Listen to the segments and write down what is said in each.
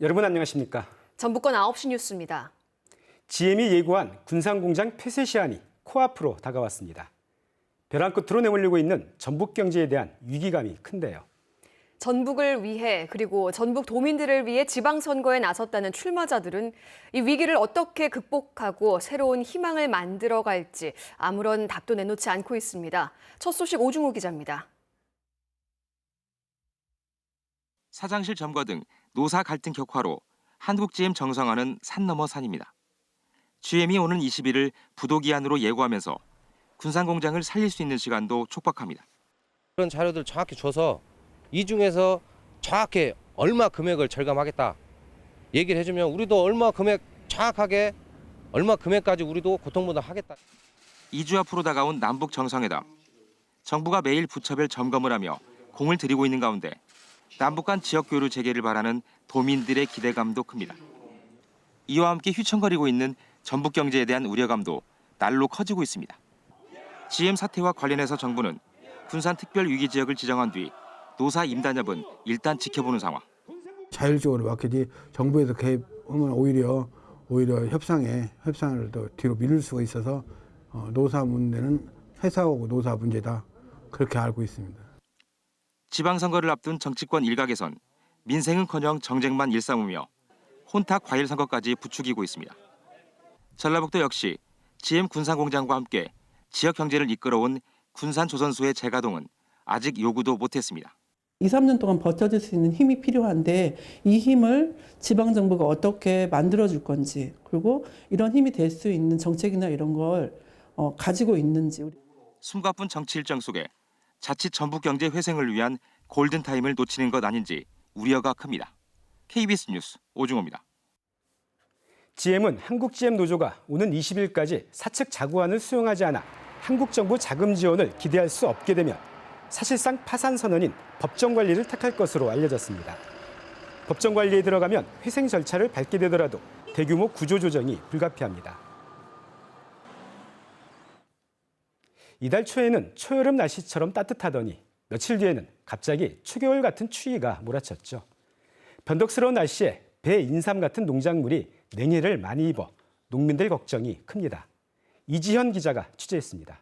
여러분 안녕하십니까? 전북권 9시 뉴스입니다. GM이 예고한 군산공장 폐쇄 시한이 코앞으로 다가왔습니다. 벼랑 끝으로 내몰리고 있는 전북 경제에 대한 위기감이 큰데요. 전북을 위해 그리고 전북 도민들을 위해 지방선거에 나섰다는 출마자들은 이 위기를 어떻게 극복하고 새로운 희망을 만들어갈지 아무런 답도 내놓지 않고 있습니다. 첫 소식 오중호 기자입니다. 사장실 점거 등 노사 갈등 격화로 한국 GM 정상화는 산 넘어 산입니다. GM이 오는 20일을 부도기한으로 예고하면서 군산 공장을 살릴 수 있는 시간도 촉박합니다. 그런 자료들 정확히 줘서 이 중에서 정확히 얼마 금액을 절감하겠다 얘기를 해주면 우리도 얼마 금액 정확하게 얼마 금액까지 우리도 고통분담하겠다. 2주 앞으로 다가온 남북 정상회담. 정부가 매일 부처별 점검을 하며 공을 들이고 있는 가운데 남북 간 지역 교류 재개를 바라는 도민들의 기대감도 큽니다. 이와 함께 휘청거리고 있는 전북 경제에 대한 우려감도 날로 커지고 있습니다. GM 사태와 관련해서 정부는 군산 특별 위기 지역을 지정한 뒤 노사 임단협은 일단 지켜보는 상황. 자율적으로 맡기지 정부에서 개입하면 오히려 협상을 더 뒤로 미룰 수가 있어서 노사 문제는 회사하고 노사 문제다 그렇게 알고 있습니다. 지방선거를 앞둔 정치권 일각에선 민생은커녕 정쟁만 일삼으며 혼탁 과일 선거까지 부추기고 있습니다. 전라북도 역시 GM 군산공장과 함께 지역 경제를 이끌어온 군산조선소의 재가동은 아직 요구도 못했습니다. 2, 3년 동안 버텨줄 수 있는 힘이 필요한데 이 힘을 지방정부가 어떻게 만들어줄 건지 그리고 이런 힘이 될 수 있는 정책이나 이런 걸 가지고 있는지. 숨가쁜 정치 일정 속에 자칫 전북 경제 회생을 위한 골든타임을 놓치는 것 아닌지 우려가 큽니다. KBS 뉴스 오중호입니다. GM은 한국 GM 노조가 오는 20일까지 사측 자구안을 수용하지 않아 한국 정부 자금 지원을 기대할 수 없게 되면 사실상 파산 선언인 법정 관리를 택할 것으로 알려졌습니다. 법정 관리에 들어가면 회생 절차를 밟게 되더라도 대규모 구조 조정이 불가피합니다. 이달 초에는 초여름 날씨처럼 따뜻하더니 며칠 뒤에는 갑자기 초겨울 같은 추위가 몰아쳤죠. 변덕스러운 날씨에 배, 인삼 같은 농작물이 냉해를 많이 입어 농민들 걱정이 큽니다. 이지현 기자가 취재했습니다.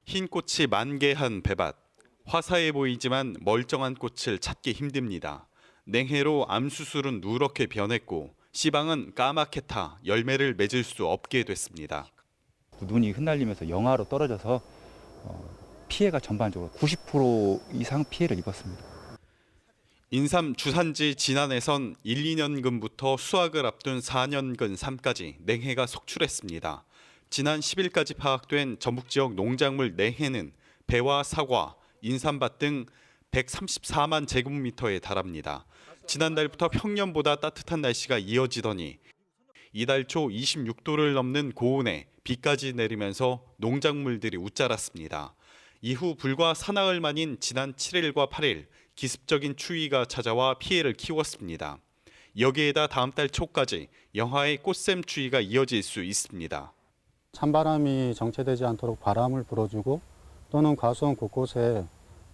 흰 꽃이 만개한 배밭. 화사해 보이지만 멀쩡한 꽃을 찾기 힘듭니다. 냉해로 암수술은 누렇게 변했고 씨방은 까맣게 타 열매를 맺을 수 없게 됐습니다. 눈이 흩날리면서 영하로 떨어져서 피해가 전반적으로 90% 이상 피해를 입었습니다. 인삼 주산지 진안에선 1, 2년근부터 수확을 앞둔 4년근 삶까지 냉해가 속출했습니다. 지난 10일까지 파악된 전북 지역 농작물 냉해는 배와 사과, 인삼밭 등 134만 제곱미터에 달합니다. 지난달부터 평년보다 따뜻한 날씨가 이어지더니 이달 초 26도를 넘는 고온에 비까지 내리면서 농작물들이 웃자랐습니다. 이후 불과 사나흘 만인 지난 7일과 8일 기습적인 추위가 찾아와 피해를 키웠습니다. 여기에다 다음 달 초까지 영하의 꽃샘 추위가 이어질 수 있습니다. 찬바람이 정체되지 않도록 바람을 불어주고 또는 과수원 곳곳에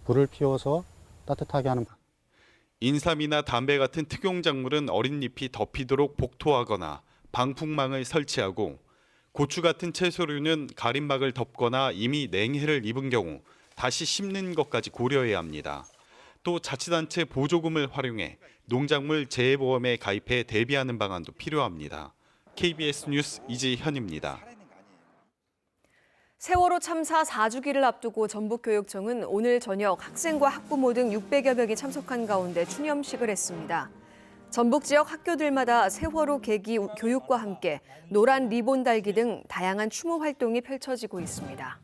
불을 피워서 따뜻하게 하는. 인삼이나 담배 같은 특용작물은 어린 잎이 덮이도록 복토하거나 방풍망을 설치하고 고추 같은 채소류는 가림막을 덮거나 이미 냉해를 입은 경우 다시 심는 것까지 고려해야 합니다. 또 자치단체 보조금을 활용해 농작물 재해보험에 가입해 대비하는 방안도 필요합니다. KBS 뉴스 이지현입니다. 세월호 참사 4주기를 앞두고 전북교육청은 오늘 저녁 학생과 학부모 등 600여 명이 참석한 가운데 추념식을 했습니다. 전북 지역 학교들마다 세월호 계기 교육과 함께 노란 리본 달기 등 다양한 추모 활동이 펼쳐지고 있습니다.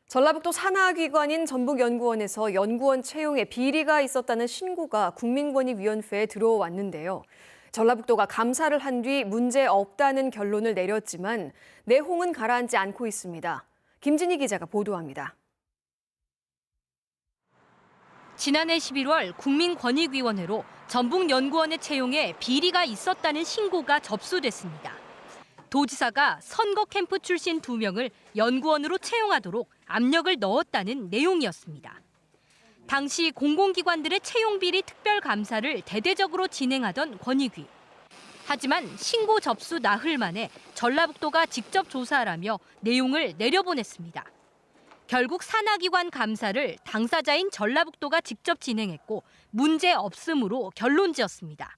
전라북도 산하기관인 전북연구원에서 연구원 채용에 비리가 있었다는 신고가 국민권익위원회에 들어왔는데요. 전라북도가 감사를 한 뒤 문제 없다는 결론을 내렸지만 내홍은 가라앉지 않고 있습니다. 김진희 기자가 보도합니다. 지난해 11월 국민권익위원회로 전북연구원의 채용에 비리가 있었다는 신고가 접수됐습니다. 도지사가 선거 캠프 출신 2명을 연구원으로 채용하도록 압력을 넣었다는 내용이었습니다. 당시 공공기관들의 채용비리 특별감사를 대대적으로 진행하던 권익위. 하지만 신고 접수 나흘 만에 전라북도가 직접 조사하라며 내용을 내려보냈습니다. 결국 산하기관 감사를 당사자인 전라북도가 직접 진행했고 문제 없음으로 결론지었습니다.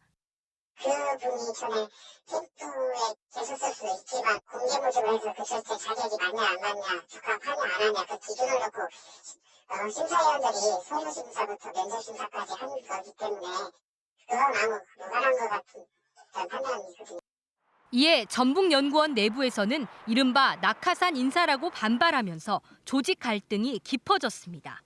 그분이 전에 캠프에 계셨을 수도 있지만 공개 모집을 해서 그 절대 자격이 맞냐 안 맞냐 적합하냐 안 하냐 그 기준을 놓고 심사위원들이 서류심사부터 면접심사까지 한 거기 때문에 그건 아무 무관한 것 같은 판단이거든요. 이에 전북연구원 내부에서는 이른바 낙하산 인사라고 반발하면서 조직 갈등이 깊어졌습니다.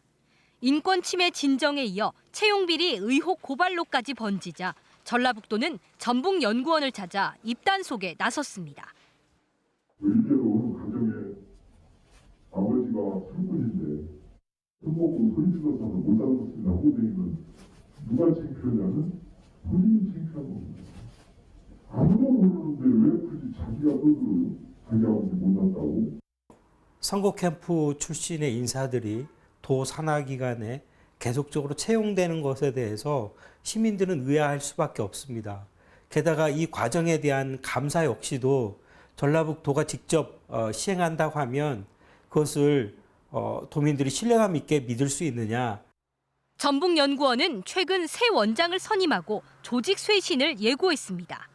인권 침해 진정에 이어 채용비리 의혹 고발로까지 번지자 전라북도는 전북연구원을 찾아 입단속에 나섰습니다. 의대로 가정에 아버지가 상군인데 손목으로 소리 질러서 못 알아듣습니다 하고 다니면 누가 창피하냐면 본인이 창피한 겁니다. 아무도 모르는데 왜 굳이 자기가 떠들어요? 자기 아버지 못났다고. 선거 캠프 출신의 인사들이 도 산하기관에 계속적으로 채용되는 것에 대해서 시민들은 의아할 수밖에 없습니다. 게다가 이 과정에 대한 감사 역시도 전라북도가 직접 시행한다고 하면 그것을 도민들이 신뢰감 있게 믿을 수 있느냐. 전북연구원은 최근 새 원장을 선임하고 조직 쇄신을 예고했습니다.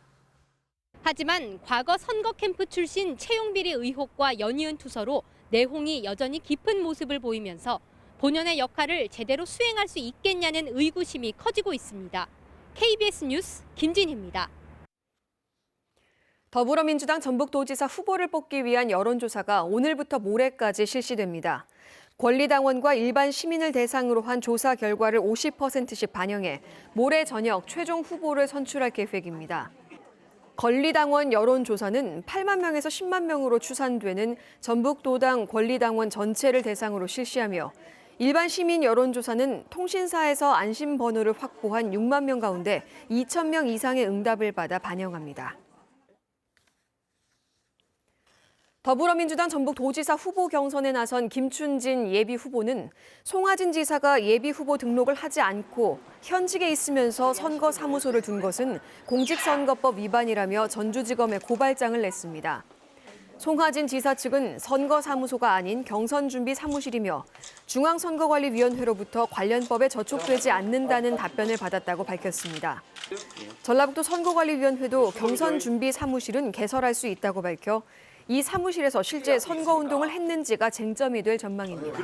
하지만 과거 선거 캠프 출신 채용비리 의혹과 연이은 투서로 내홍이 여전히 깊은 모습을 보이면서 본연의 역할을 제대로 수행할 수 있겠냐는 의구심이 커지고 있습니다. KBS 뉴스 김진희입니다. 더불어민주당 전북도지사 후보를 뽑기 위한 여론조사가 오늘부터 모레까지 실시됩니다. 권리당원과 일반 시민을 대상으로 한 조사 결과를 50%씩 반영해 모레 저녁 최종 후보를 선출할 계획입니다. 권리당원 여론조사는 8만 명에서 10만 명으로 추산되는 전북도당 권리당원 전체를 대상으로 실시하며 일반 시민 여론조사는 통신사에서 안심번호를 확보한 6만 명 가운데 2천 명 이상의 응답을 받아 반영합니다. 더불어민주당 전북도지사 후보 경선에 나선 김춘진 예비후보는 송하진 지사가 예비후보 등록을 하지 않고 현직에 있으면서 선거사무소를 둔 것은 공직선거법 위반이라며 전주지검에 고발장을 냈습니다. 송하진 지사 측은 선거사무소가 아닌 경선준비사무실이며 중앙선거관리위원회로부터 관련법에 저촉되지 않는다는 답변을 받았다고 밝혔습니다. 전라북도 선거관리위원회도 경선준비사무실은 개설할 수 있다고 밝혀 이 사무실에서 실제 선거운동을 했는지가 쟁점이 될 전망입니다.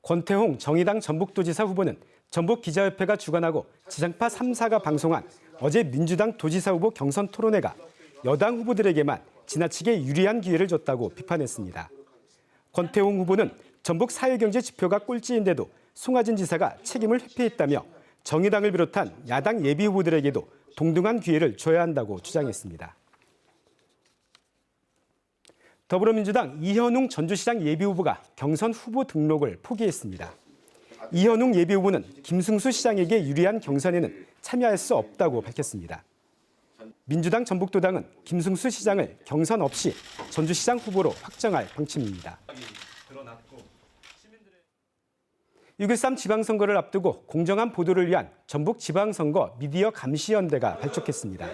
권태홍 정의당 전북도지사 후보는 전북기자협회가 주관하고 지상파 3사가 방송한 어제 민주당 도지사 후보 경선 토론회가 여당 후보들에게만 지나치게 유리한 기회를 줬다고 비판했습니다. 권태홍 후보는 전북 사회경제 지표가 꼴찌인데도 송하진 지사가 책임을 회피했다며 정의당을 비롯한 야당 예비 후보들에게도 동등한 기회를 줘야 한다고 주장했습니다. 더불어민주당 이현웅 전주시장 예비후보가 경선 후보 등록을 포기했습니다. 이현웅 예비후보는 김승수 시장에게 유리한 경선에는 참여할 수 없다고 밝혔습니다. 민주당 전북도당은 김승수 시장을 경선 없이 전주시장 후보로 확정할 방침입니다. 6.13 지방선거를 앞두고 공정한 보도를 위한 전북지방선거 미디어 감시연대가 발족했습니다.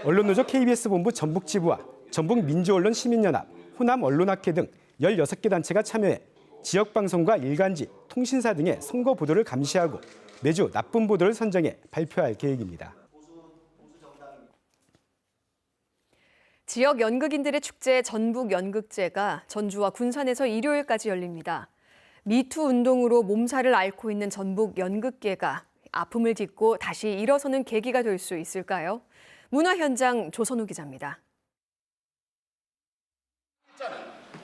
언론노조 KBS 본부 전북지부와 전북민주언론 시민연합, 호남언론학회 등 16개 단체가 참여해 지역방송과 일간지, 통신사 등의 선거 보도를 감시하고 매주 나쁜 보도를 선정해 발표할 계획입니다. 지역 연극인들의 축제 전북연극제가 전주와 군산에서 일요일까지 열립니다. 미투 운동으로 몸살을 앓고 있는 전북연극계가 아픔을 딛고 다시 일어서는 계기가 될 수 있을까요? 문화 현장 조선우 기자입니다.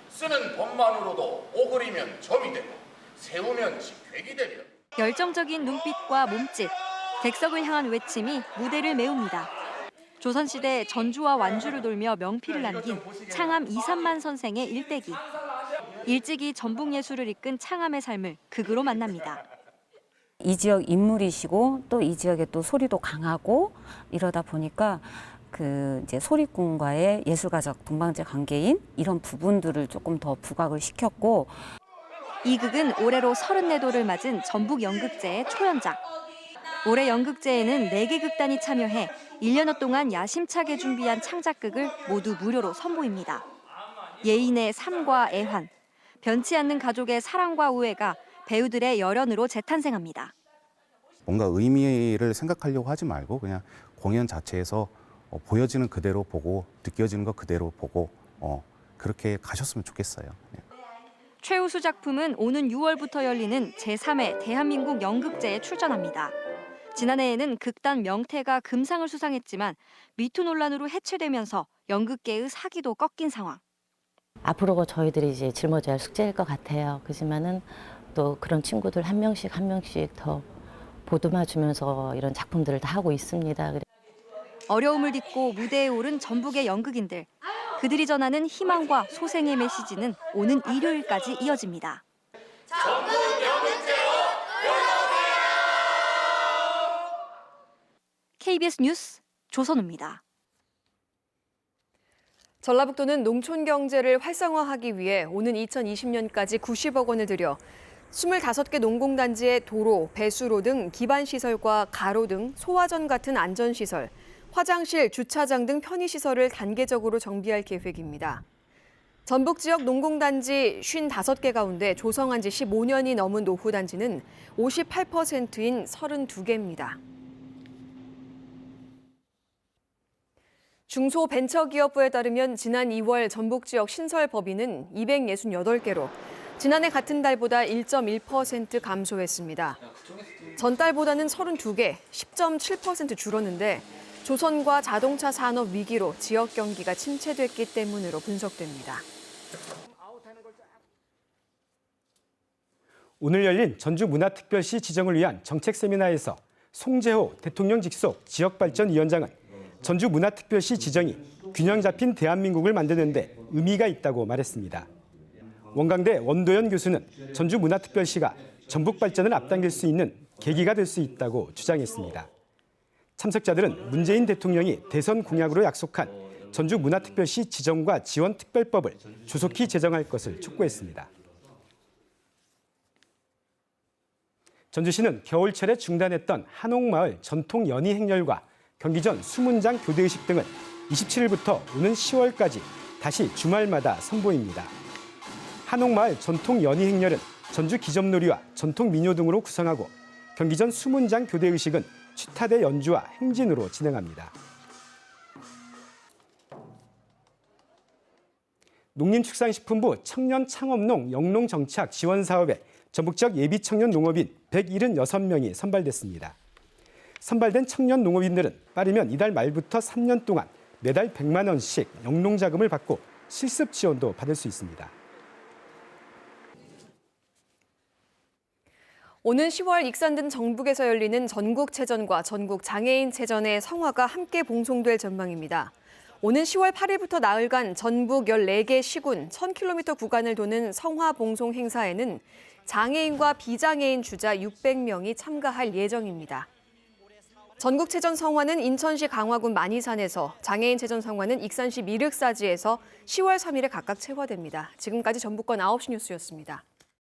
쓰는 돈만으로도 오그리면 점이 되고 세우면 직획이 되며 열정적인 눈빛과 몸짓, 객석을 향한 외침이 무대를 메웁니다. 조선시대 전주와 완주를 돌며 명피를 남긴 창암 이삼만 선생의 일대기. 일찍이 전북예술을 이끈 창암의 삶을 극으로 만납니다. 이 지역 인물이시고 또 이 지역의 또 소리도 강하고 이러다 보니까 이제 소리꾼과의 예술가적 동방제 관계인 이런 부분들을 조금 더 부각을 시켰고 이 극은 올해로 34도를 맞은 전북 연극제의 초연작. 올해 연극제에는 4개 극단이 참여해 1년여 동안 야심차게 준비한 창작극을 모두 무료로 선보입니다. 예인의 삶과 애환, 변치 않는 가족의 사랑과 우애가 배우들의 열연으로 재탄생합니다. 뭔가 의미를 생각하려고 하지 말고 그냥 공연 자체에서 보여지는 그대로 보고 느껴지는 것 그대로 보고 그렇게 가셨으면 좋겠어요. 최우수 작품은 오는 6월부터 열리는 제3회 대한민국 연극제에 출전합니다. 지난해에는 극단 명태가 금상을 수상했지만 미투 논란으로 해체되면서 연극계의 사기도 꺾인 상황. 앞으로 저희들이 이제 짊어져야 할 숙제일 것 같아요. 그렇지만은 또 그런 친구들 한 명씩 더 보듬어 주면서 이런 작품들을 다 하고 있습니다. 어려움을 딛고 무대에 오른 전북의 연극인들. 그들이 전하는 희망과 소생의 메시지는 오는 일요일까지 이어집니다. 전북 연극제로 놀러오세요. KBS 뉴스 조선우입니다. 전라북도는 농촌 경제를 활성화하기 위해 오는 2020년까지 90억 원을 들여 25개 농공단지의 도로, 배수로 등 기반시설과 가로 등 소화전 같은 안전시설, 화장실, 주차장 등 편의시설을 단계적으로 정비할 계획입니다. 전북 지역 농공단지 55개 가운데 조성한 지 15년이 넘은 노후단지는 58%인 32개입니다. 중소벤처기업부에 따르면 지난 2월 전북 지역 신설 법인은 268개로 지난해 같은 달보다 1.1% 감소했습니다. 전달보다는 32개, 10.7% 줄었는데 조선과 자동차 산업 위기로 지역 경기가 침체됐기 때문으로 분석됩니다. 오늘 열린 전주문화특별시 지정을 위한 정책 세미나에서 송재호 대통령 직속 지역발전위원장은 전주문화특별시 지정이 균형 잡힌 대한민국을 만드는 데 의미가 있다고 말했습니다. 원광대 원도연 교수는 전주문화특별시가 전북 발전을 앞당길 수 있는 계기가 될 수 있다고 주장했습니다. 참석자들은 문재인 대통령이 대선 공약으로 약속한 전주문화특별시 지정과 지원특별법을 조속히 제정할 것을 촉구했습니다. 전주시는 겨울철에 중단했던 한옥마을 전통 연희 행렬과 경기전 수문장 교대의식 등을 27일부터 오는 10월까지 다시 주말마다 선보입니다. 한옥마을 전통 연희 행렬은 전주 기점놀이와 전통 민요 등으로 구성하고 경기전 수문장 교대의식은 취타대 연주와 행진으로 진행합니다. 농림축산식품부 청년창업농 영농정착 지원사업에 전북 지역 예비청년 농업인 176명이 선발됐습니다. 선발된 청년 농업인들은 빠르면 이달 말부터 3년 동안 매달 100만 원씩 영농자금을 받고 실습 지원도 받을 수 있습니다. 오는 10월 익산든 정북에서 열리는 전국체전과 전국장애인체전의 성화가 함께 봉송될 전망입니다. 오는 10월 8일부터 나흘간 전북 14개 시군 1000km 구간을 도는 성화 봉송 행사에는 장애인과 비장애인 주자 600명이 참가할 예정입니다. 전국체전 성화는 인천시 강화군 만이산에서, 장애인체전 성화는 익산시 미륵사지에서 10월 3일에 각각 채화됩니다. 지금까지 전북권 9시 뉴스였습니다.